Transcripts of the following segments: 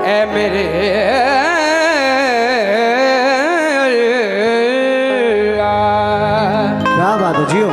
ए मेरे क्या बात है जियो।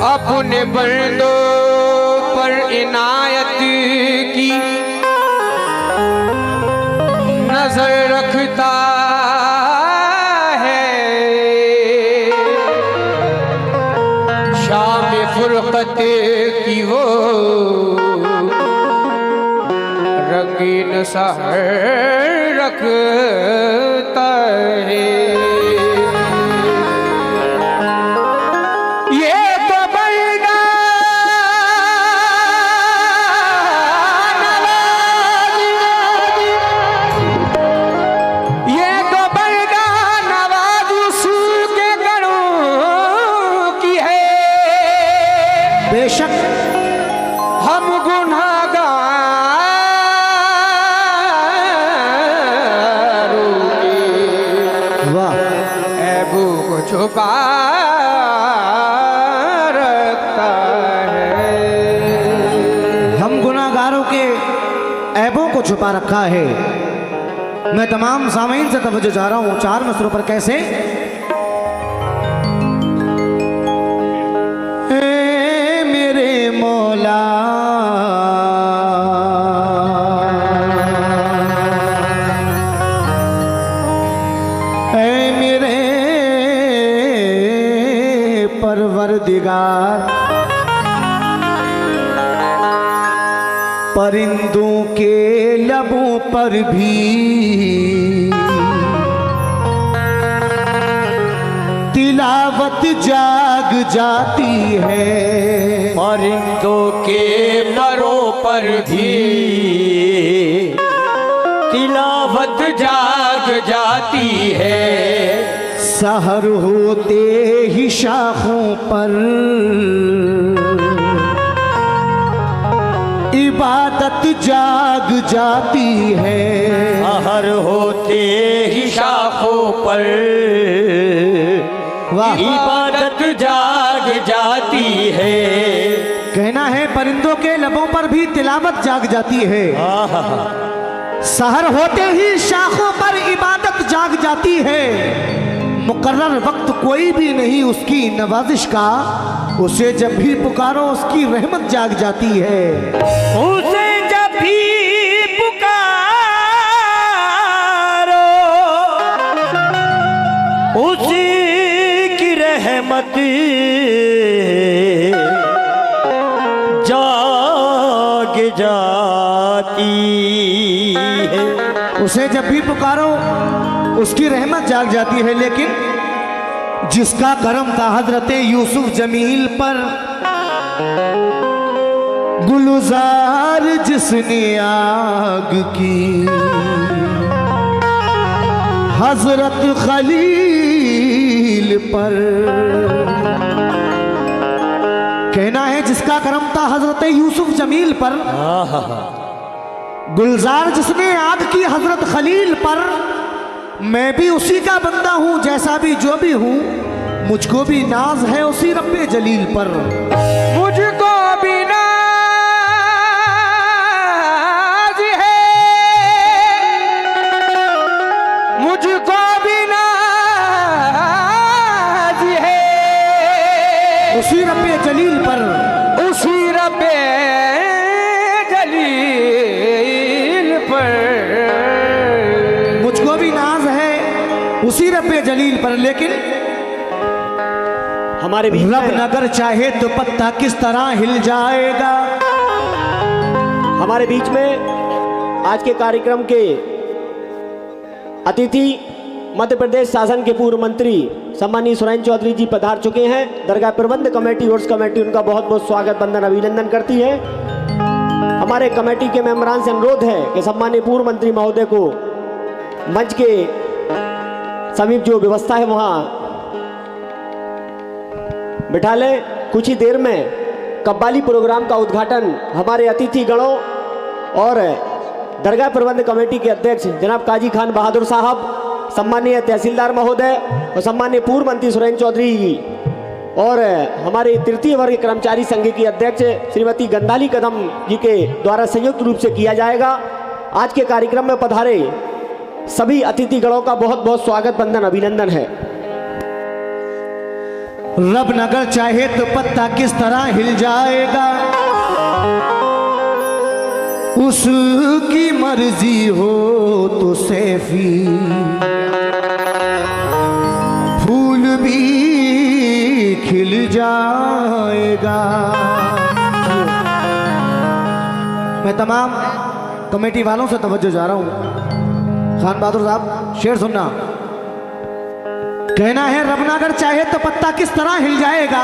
अपने बंदों पर इनायत की नजर रखता है, शाम फुरकत की वो रंगीन सहर रखता है। बेशक हम गुनाहगारों के ऐबों को छुपा रखता है। हम गुनाहगारों के ऐबों को छुपा रखा है। मैं तमाम सामीन से तवज्जो चाह रहा हूँ चार मिसरों पर। कैसे? ऐ मेरे परवरदिगार, परिंदों के लबों पर भी तिलावत जाग जाती है। परिंदों के परों पर भी तिलावत जाग जाती है। सहर होते ही शाखों पर इबादत जाग जाती है। सहर होते ही शाखों पर इबादत जाग जाती है। कहना है परिंदों के लबों पर भी तिलावत जाग जाती है। सहर होते ही शाखों पर इबादत जाग जाती है। मुकर्रर वक्त कोई भी नहीं उसकी नवाजिश का, उसे जब भी पुकारो उसकी रहमत जाग जाती है। उसे जब भी पुकारो उसी की रहमत जाग जाती है। उसे जब भी पुकारो उसकी रहमत जाग जाती है। लेकिन जिसका करम था हजरत यूसुफ जमील पर, गुलजार जिसने आग की हजरत खलील पर। कहना है जिसका करम था हजरत यूसुफ जमील पर, गुलजार जिसने आग की हजरत खलील पर। मैं भी उसी का बंदा हूं जैसा भी जो भी हूं, मुझको भी नाज है उसी रब्बे जलील पर। मुझको भी नाज है, मुझको भी नाज है उसी रब्बे जलील पर। उसी रब्बे जलील पर मुझको भी नाज है उसी रब्बे जलील पर। लेकिन हमारे बीच रब नगर चाहे तो पत्ता किस तरह हिल जाएगा। हमारे बीच में आज के कार्यक्रम के अतिथि मध्य प्रदेश शासन के पूर्व मंत्री सम्मानीय सुरेंद्र चौधरी जी पधार चुके हैं। दरगाह प्रबंध कमेटी उर्स कमेटी उनका बहुत बहुत स्वागत वंदन अभिनंदन करती है। हमारे कमेटी के मेंबरान से अनुरोध है कि सम्मानीय पूर्व मंत्री महोदय को मंच के समीप जो व्यवस्था है वहाँ बिठा लें। कुछ ही देर में कव्वाली प्रोग्राम का उद्घाटन हमारे अतिथि गणों और दरगाह प्रबंध कमेटी के अध्यक्ष जनाब काजी खान बहादुर साहब, सम्मानीय तहसीलदार महोदय और सम्मानीय पूर्व मंत्री सुरेंद्र चौधरी जी और हमारे तृतीय वर्ग कर्मचारी संघ की अध्यक्ष श्रीमती गंधाली कदम जी के द्वारा संयुक्त रूप से किया जाएगा। आज के कार्यक्रम में पधारे सभी अतिथि गणों का बहुत बहुत स्वागत, वंदन, अभिनंदन है। रब नगर चाहे तो पत्ता किस तरह हिल जाएगा, उसकी मर्जी हो तो सैफी फूल भी खिल जाएगा। मैं तमाम कमेटी वालों से तवज्जो जा रहा हूं। खान बहादुर साहब शेर सुनना। कहना है रबनागर चाहे तो पत्ता किस तरह हिल जाएगा,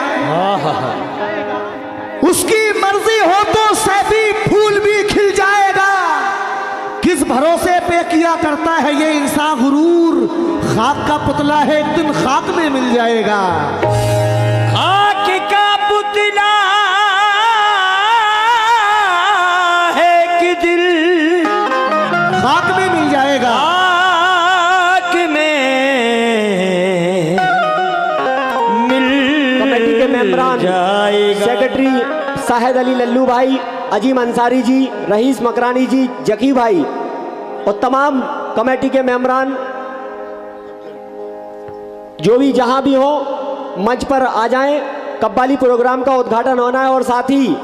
उसकी मर्जी हो तो सैफी फूल भी खिल जाएगा। किस भरोसे पे किया करता है ये इंसान गुरूर, खाक का पुतला है एक दिन खाक में मिल जाएगा। खाक का पुतला है कि दिल खाक में मिल जाएगा। खाक में मिल कमेटी के मेंबरान, सेक्रेटरी शाहिद अली लल्लू भाई, अजीम अंसारी जी, रईस मकरानी जी, जकी भाई और तमाम कमेटी के मेंबरान जो भी जहां भी हो मंच पर आ जाएं। कव्वाली प्रोग्राम का उद्घाटन होना है और साथ ही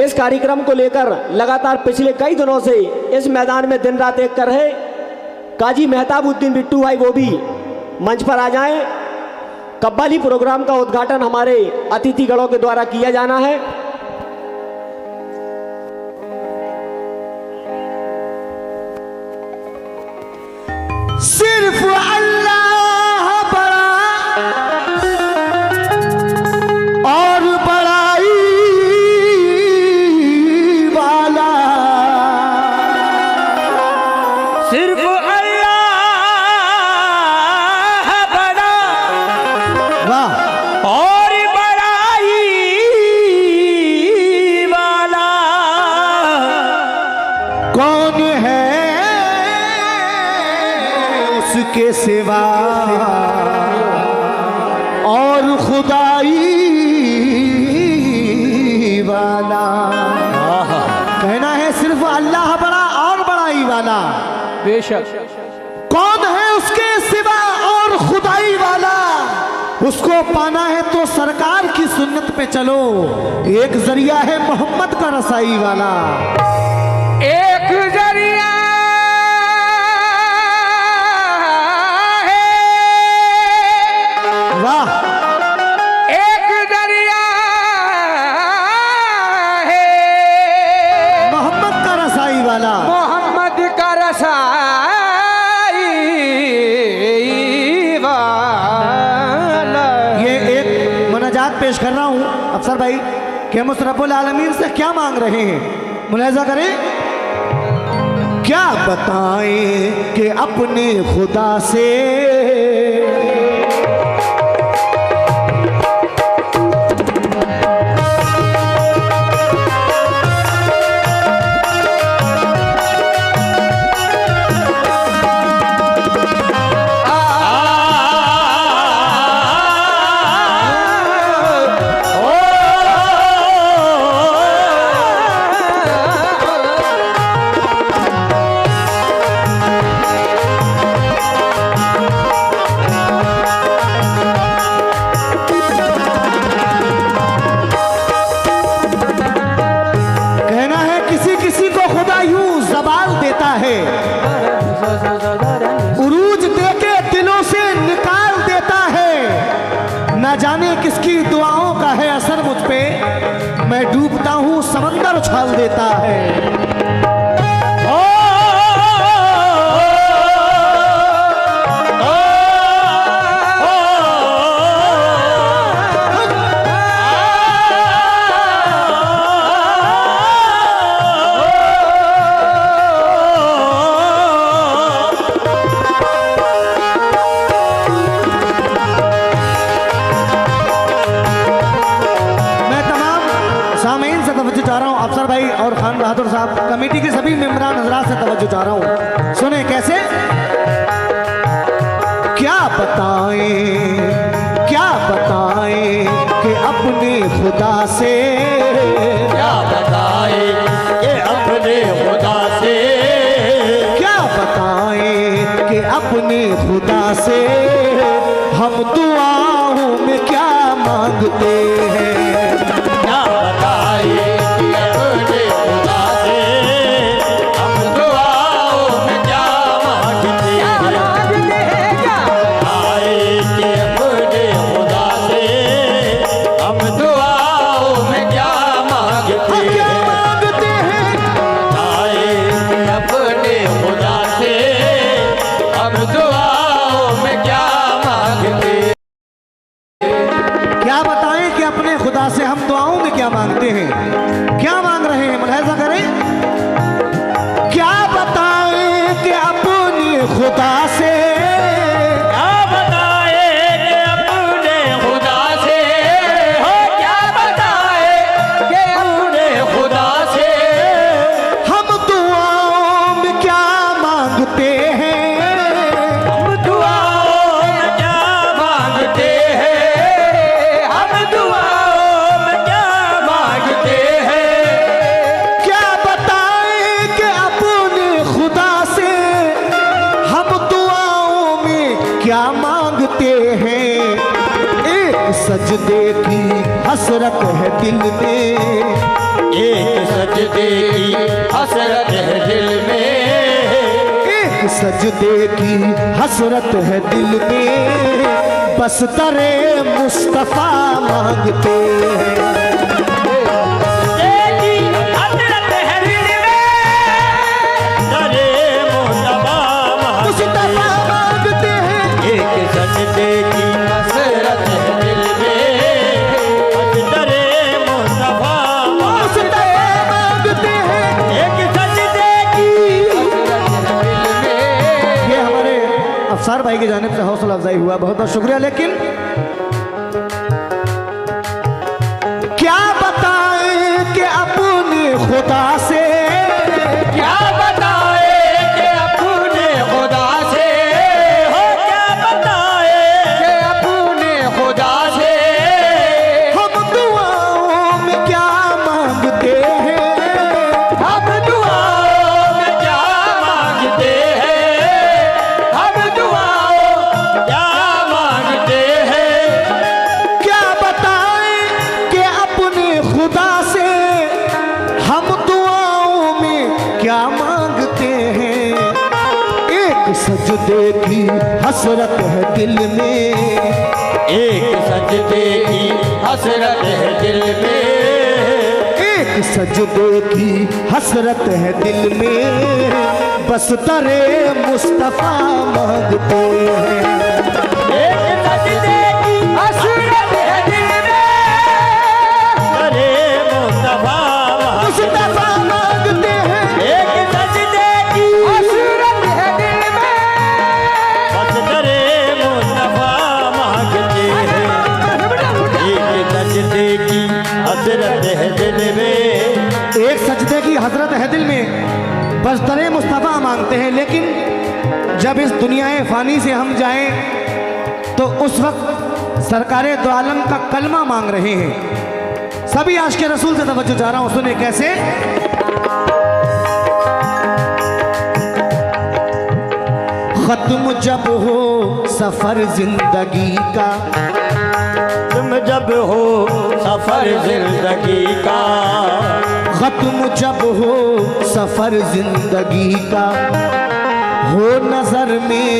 इस कार्यक्रम को लेकर लगातार पिछले कई दिनों से इस मैदान में दिन रात एक कर रहे काजी मेहताबुद्दीन बिट्टू भाई वो भी मंच पर आ जाएं। कव्वाली प्रोग्राम का उद्घाटन हमारे अतिथिगणों के द्वारा किया जाना है। सिर्फ अल्लाह बड़ा और बड़ाई वाला, सिर्फ अल्लाह बड़ा वाह, और बड़ाई वाला। कौन है उसके सिवा और खुदाई वाला। कहना है सिर्फ अल्लाह बड़ा और बड़ाई वाला, बेशक कौन है उसके सिवा और खुदाई वाला। उसको पाना है तो सरकार की सुन्नत पे चलो, एक जरिया है मोहम्मद का रसाई वाला। एक जरिया वाह, एक दरिया है मोहम्मद का रसाई वाला। मोहम्मद का रसाई वाला। ये एक मुनाजात पेश कर रहा हूँ अफसर भाई कि हम उस रब्बुल आलमीन से क्या मांग रहे हैं, मुलाहिजा करें। क्या बताएं कि अपने खुदा से उरूज देके दिलों से निकाल देता है। ना जाने किसकी दुआओं का है असर मुझ पे, मैं डूबता हूँ समंदर उछाल देता है। बहादुर साहब, कमेटी के सभी मेंबरान हजरात से तवज्जो चाह रहा हूँ, सुने कैसे। क्या बताएं कि अपने खुदा से, क्या बताए कि अपने खुदा से, क्या बताएं कि अपने खुदा से हम दुआओं में क्या मांगते हैं। क्या बताए कि अपने खुदा से हम दुआओं में क्या मांगते हैं। बताए कि अपने खुदा से हम दुआओं में क्या मांगते क्या हैं। मांगते हैं। बताए कि अपने खुदा से हम दुआओं में क्या मांगते हैं। क्या बताएं कि अपने खुदा से हम दुआओं में क्या मांगते हैं। क्या मांग रहे हैं, मुलाहिजा करें। क्या बताएं कि अपने खुदा से, क्या बताए कि अपने खुदा से, हो क्या बताए कि अपने खुदा से हम दुआओं में क्या मांगते हैं। हम दुआओं में क्या मांगते हैं। हम दुआओं में क्या मांगते हैं। क्या बताएं कि अपने खुदा से हम दुआओं में क्या मांगते हैं। एक सजदे की हसरत है दिल में, एक सजदे की हसरत है दिल में। एक सजदे की हसरत है दिल में, बस दरे मुस्तफा मांगते हैं। तेरी हसरत है दिल में, दरे मुस्तफा मुस्तफा मांगते हैं। एक सजदे की हसरत है दिल में, बस दरे मुस्तफा मुस्तफा मांगते हैं। एक सजदे की ये हमारे अफसार भाई की जानिब से हौसला अफजाई हुआ, बहुत बहुत शुक्रिया। लेकिन क्या बताएं कि अपने खुदा से, क्या बताए कि अपने खुदा से, हो क्या बताए कि अपने खुदा से हम दुआओं में क्या मांगते हैं। हम दुआओं में क्या मांगते हैं। हम दुआओं क्या मांगते हैं। क्या बताएं कि अपने खुदा से हम दुआओं में क्या मांगते हैं। एक सजदे की हसरत है दिल में, एक सजदे की हसरत है दिल में। एक सजदे की हसरत है दिल में, बस दरे मुस्तफा मांगते हैं। एक सजदे की हसरत है दिल में, दरे मुस्तफा मुस्तफा मांगते हैं। एक सजदे की हसरत है दिल में, बस दरे मुस्तफा मांगते हैं। एक सजदे की हसरत है दिल में, एक सजदे की हजरत है दिल में, बस दरे मुस्तफा मांगते हैं। लेकिन जब इस दुनियाए फानी से हम जाएं तो उस वक्त सरकारे दो आलम का कलमा मांग रहे हैं। सभी आशिक़ रसूल से तवज्जो चाह रहा हूं, सुने कैसे। खत्म जब हो सफर जिंदगी का, तुम जब हो सफर जिंदगी का, खत्म जब हो सफर जिंदगी का, हो नजर में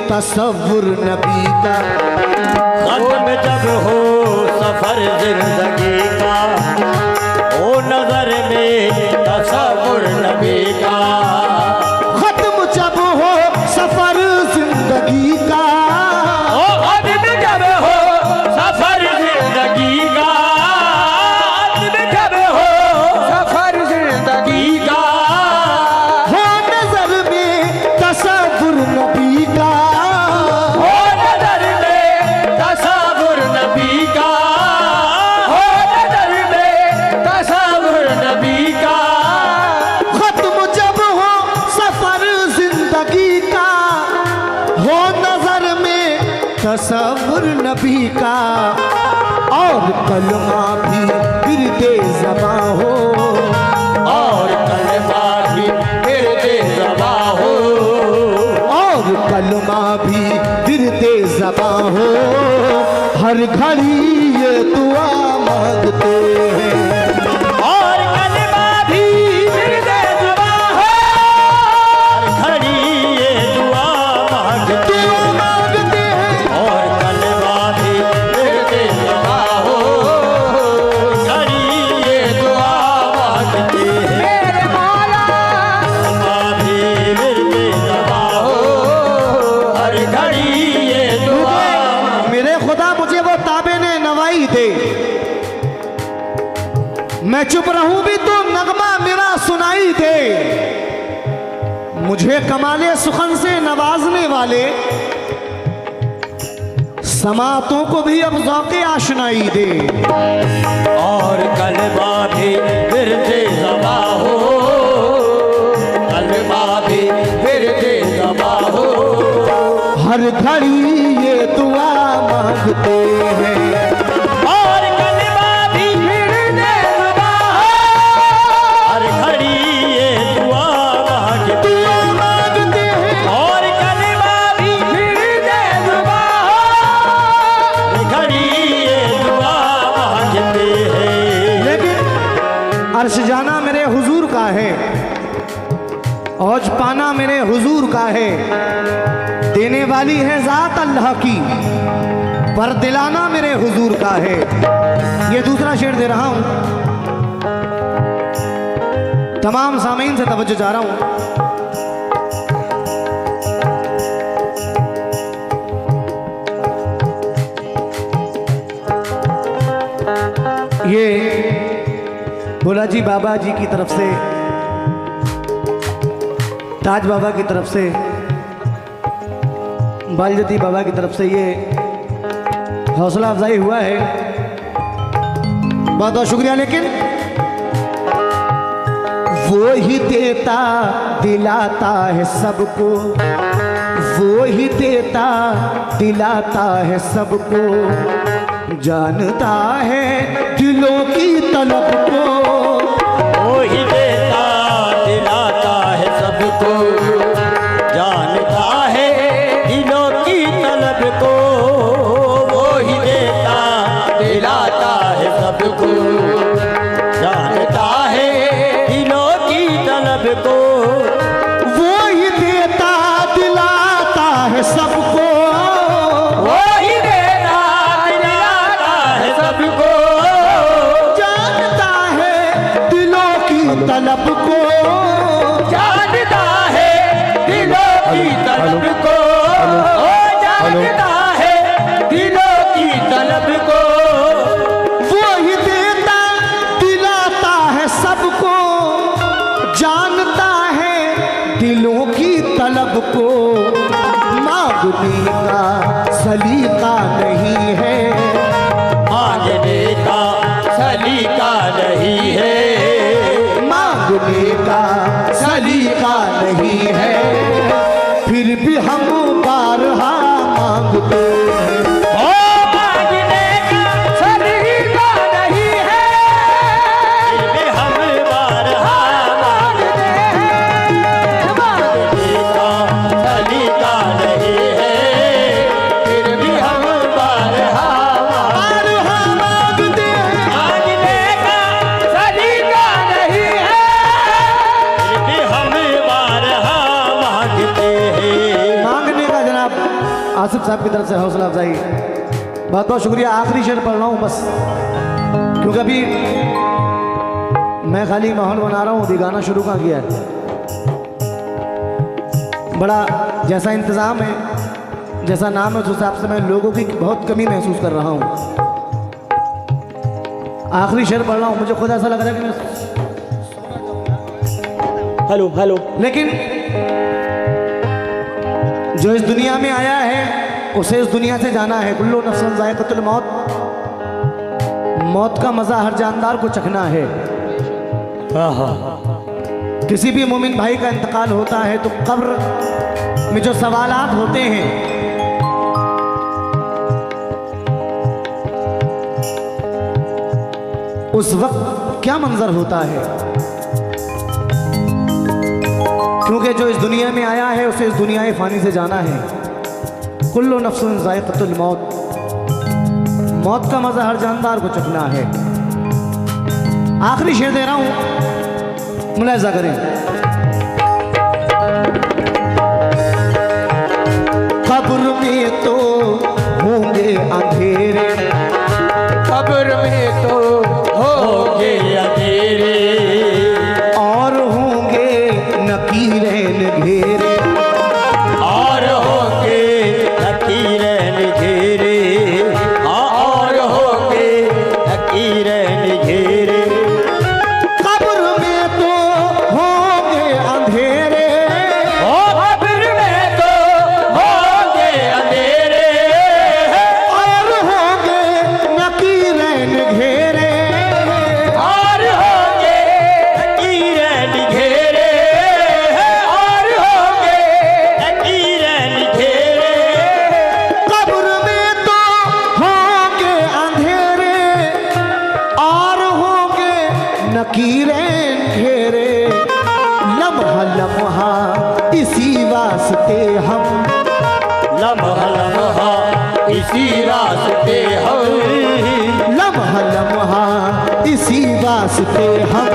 तसव्वुर नबी का। खत्म जब हो सफर जिंदगी का, हो नजर में तसव्वुर नबी का। खत्म जब हो सफर जिंदगी का, ओ खत्म जब हो सफर जिंदगी का, खत्म जब हो सफर जिंदगी का, हो नजर में तसव्वुर नबी का। हो नजर में तसव्वुर नबी का, हो नजर में तसव्वुर नबी का। तसव्वुर नबी का और कलमा भी गिरते ज़बां हो, और कलमा भी गिरते ज़बां हो, और कलमा भी गिरते ज़बां हो, हर घड़ी ये दुआ मांगते हैं। और कलमा भी गिरते ज़बां हो, हर घड़ी ये दुआ मांगते हैं। और कलमा भी गिरते ज़बां हो, घड़ी ये दुआ मांगते हैं। मेरे मौला कलमा भी गिरते ज़बां हो, हर घड़ी ये दुआ। मेरे खुदा मुझे वो ताबे ने नवाई दे, मैं चुप रहूं भी तो नगमा मेरा सुनाई दे, मुझे कमाले सुखन से नवाजने वाले समातों को भी अब ज़ौक़े आशनाई दे। और कलमा भी गिरते ज़बां हो, कलमा भी गिरते ज़बां हो, हर घड़ी ये दुआ मांगते हैं। और कलमा भी गिरते ज़बां हो, हर घड़ी ये दुआ मांगते हैं। और कलमा भी गिरते ज़बां हो, हर घड़ी ये दुआ मांगते हैं। लेकिन अर्श जाना मेरे हुजूर का है, औज पाना मेरे हुजूर का है, देने वाली है ज़ात अल्लाह की, पर दिलाना मेरे हुजूर का है। ये दूसरा शेर दे रहा हूं, तमाम सामीन से तवज्जो चाह रहा हूं। ये भोलाजी बाबा जी की तरफ से, ताज बाबा की तरफ से, बालजती बाबा की तरफ से ये हौसला अफजाई हुआ है, बहुत बहुत शुक्रिया। लेकिन वो ही देता दिलाता है सबको, वो ही देता दिलाता है सबको, जानता है दिलों की तलब को, वो ही देता दिलाता है सबको, जानता है दिलों की तलब को। वो ही देता दिलाता है सबको, जानता है दिलों की तलब को। वो ही देता दिलाता है सबको, वो ही देता दिलाता है सबको, जानता है दिलों की तलब को, जानता है दिलों की तलब को, ओ जानता है दिलों की तलब को। वो ही देता दिलाता है सबको, जानता है दिलों की तलब को, मांगने का सलीका नहीं है, मांगने का सलीका नहीं है, मांगने का सलीका नहीं है, फिर भी हम बारहा मांगते हैं। ओ मांगने का सलीका नहीं है, फिर भी हम बारहा मांगते हैं। मांगने का सलीका नहीं है, फिर भी हम बारहा बारहा मांगते हैं। मांगने का सलीका नहीं है, फिर भी हम बारहा मांगते हैं। मांगने का जनाब आसिफ साहब की तरफ से हौसला अफजाई, बहुत बहुत शुक्रिया। आखिरी शेर पढ़ रहा हूँ बस, क्योंकि अभी मैं खाली माहौल बना रहा हूँ, अभी गाना शुरू कहाँ किया है। बड़ा जैसा इंतज़ाम है, जैसा नाम है, उस हिसाब से मैं लोगों की बहुत कमी महसूस कर रहा हूँ। आखिरी शेर पढ़ रहा हूँ, मुझे खुद ऐसा लग रहा है कि मैं, हेलो हेलो। लेकिन जो इस दुनिया में आया है उसे इस दुनिया से जाना है। कुल्लू नफ्सन ज़ायक़तुल मौत, मौत का मज़ा हर जानदार को चखना है। किसी भी मोमिन भाई का इंतकाल होता है तो कब्र में जो सवालात होते हैं उस वक्त क्या मंजर होता है। क्योंकि जो इस दुनिया में आया है उसे इस दुनिया फानी से जाना है। कुल्लु नफ्सुन ज़ाइक़तुल मौत, मौत का मजा हर जानदार को चखना है। आखिरी शेर दे रहा हूं, मुलाहिज़ा करें। कब्र में तो होंगे अंधेरे, कब्र में तो होगे अंधेरे, और होंगे नकीरें घेरे, और होगे नकीरन घेरे, हाँ और होगे नकीरन घेरे। कब्र में तो होंगे अंधेरे, ओ कब्र में तो होगे अंधेरे, और होंगे नकीरें घेरे, और होगे नकीरन घेरे, और होगे नकीरन घेरे। कब्र में तो होंगे अंधेरे और होंगे नकीरें घेरे। लम्हा लम्हा इसी वास्ते हम, लम्हा लम्हा इसी रास्ते हम, लम्हा लम्हा इसी वास्ते हम